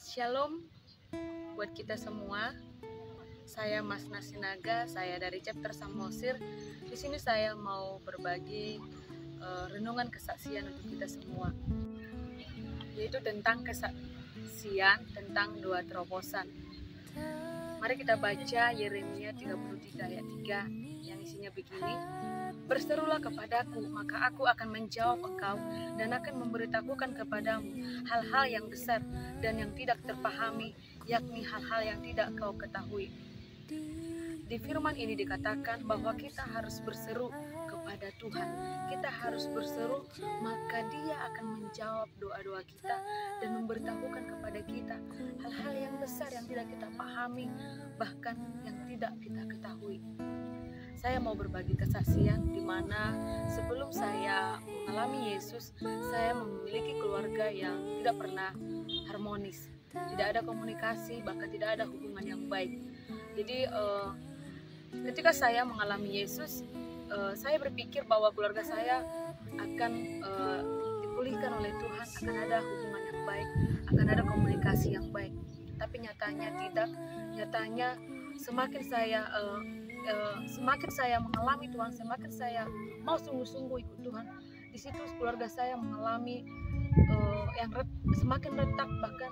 Shalom buat kita semua. Saya Mas Nasinaga, saya dari chapter Samosir. Di sini saya mau berbagi renungan kesaksian untuk kita semua, yaitu tentang kesaksian tentang doa terobosan. Mari kita baca Yeremia 33 ayat 3 yang isinya begini. Berserulah kepadaku, maka aku akan menjawab engkau dan akan memberitahukan kepadamu hal-hal yang besar dan yang tidak terpahami, yakni hal-hal yang tidak kau ketahui. Di firman ini dikatakan bahwa kita harus berseru kepada Tuhan. Kita harus berseru, maka Dia akan menjawab doa-doa kita dan memberitahukan kepada kita hal-hal yang besar yang tidak kita pahami, bahkan yang tidak kita ketahui. Saya mau berbagi kesaksian di mana sebelum saya mengalami Yesus, saya memiliki keluarga yang tidak pernah harmonis, tidak ada komunikasi, bahkan tidak ada hubungan yang baik. Jadi ketika saya mengalami Yesus, saya berpikir bahwa keluarga saya akan dipulihkan oleh Tuhan, akan ada hubungan yang baik, akan ada komunikasi yang baik. Tapi nyatanya tidak. Nyatanya semakin saya mengalami Tuhan, semakin saya mau sungguh-sungguh ikut Tuhan, di situ keluarga saya mengalami semakin retak, bahkan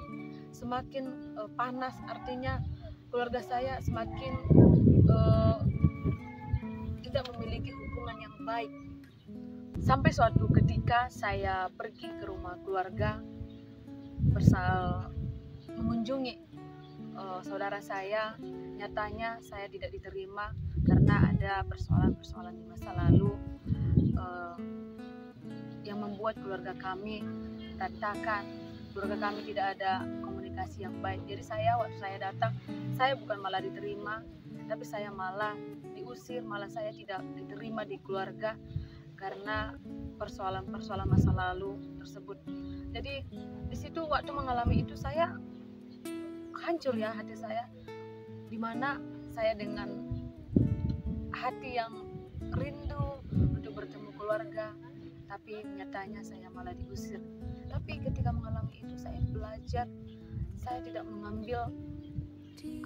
semakin panas. Artinya keluarga saya semakin tidak memiliki hubungan yang baik. Sampai suatu ketika saya pergi ke rumah keluarga mengunjungi saudara saya. Nyatanya saya tidak diterima karena ada persoalan-persoalan di masa lalu yang membuat keluarga kami berantakan. Keluarga kami tidak ada komunikasi yang baik. Jadi waktu saya datang, saya bukan malah diterima, tapi saya malah diusir, malah saya tidak diterima di keluarga karena persoalan-persoalan masa lalu tersebut. Jadi di situ waktu mengalami itu saya hancur ya hati saya, dimana saya dengan hati yang rindu untuk bertemu keluarga, tapi nyatanya saya malah diusir. Tapi ketika mengalami itu saya belajar, saya tidak mengambil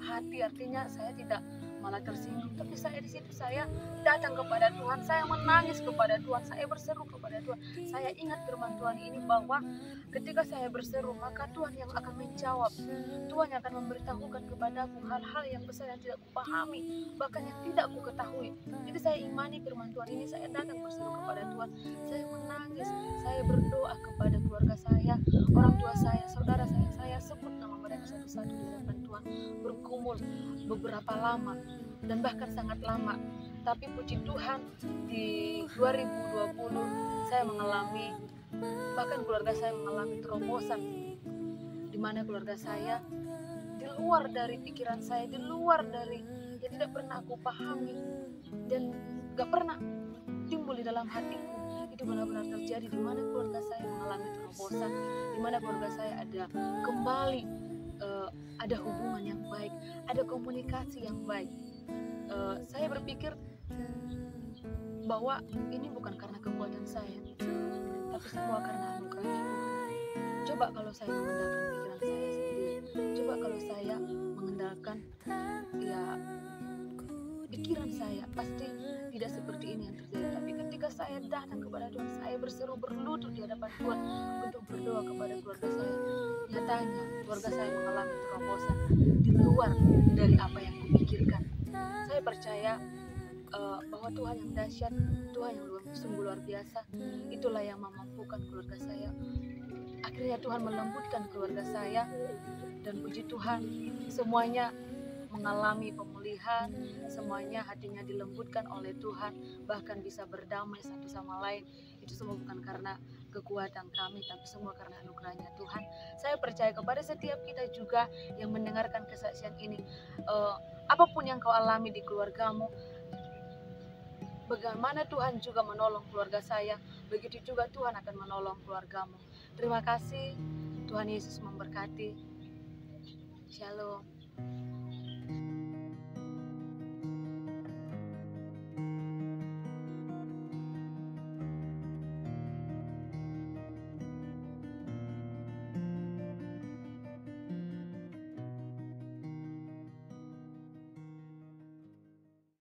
hati, artinya saya tidak malah tersinggung, tapi saya di situ saya datang kepada Tuhan, saya menangis kepada Tuhan, saya berseru kepada Tuhan. Saya ingat firman Tuhan ini bahwa ketika saya berseru, maka Tuhan yang akan menjawab, Tuhan yang akan memberitahukan kepadaku hal-hal yang besar yang tidak kupahami, bahkan yang tidak ku ketahui. Jadi saya imani firman Tuhan ini, saya datang berseru kepada Tuhan, saya menangis, saya berdoa kepada keluarga saya, orang tua saya, saudara saya sebut nama mereka satu-satu di hadapan Tuhan, bergumul beberapa lama dan bahkan sangat lama. Tapi puji Tuhan, di 2020 saya mengalami, bahkan keluarga saya mengalami terobosan, di mana keluarga saya di luar dari pikiran saya, di luar dari yang tidak pernah aku pahami dan gak pernah timbul di dalam hatiku, itu benar-benar terjadi, di mana keluarga saya mengalami terobosan, di mana keluarga saya ada kembali ada hubungan yang baik, ada komunikasi yang baik. Saya berpikir bahwa ini bukan karena kekuatan saya, tapi semua karena anugerah Tuhan. Coba kalau saya mengandalkan pikiran saya sendiri, coba kalau saya mengandalkan pikiran saya, pasti tidak seperti ini yang terjadi. Tapi ketika saya datang kepada Tuhan, saya berseru, berlutut di hadapan Tuhan untuk berdoa kepada keluarga saya, nyatanya keluarga saya mengalami terobosan di luar dari apa yang kupikirkan. Saya percaya bahwa Tuhan yang dahsyat, Tuhan yang sungguh luar biasa, itulah yang memampukan keluarga saya. Akhirnya Tuhan melembutkan keluarga saya, dan puji Tuhan, semuanya mengalami pemulihan, semuanya hatinya dilembutkan oleh Tuhan, bahkan bisa berdamai satu sama lain. Itu semua bukan karena kekuatan kami, tapi semua karena anugerahnya Tuhan. Saya percaya kepada setiap kita juga yang mendengarkan kesaksian ini, apapun yang kau alami di keluargamu, bagaimana Tuhan juga menolong keluarga saya, begitu juga Tuhan akan menolong keluargamu. Terima kasih, Tuhan Yesus memberkati. Shalom.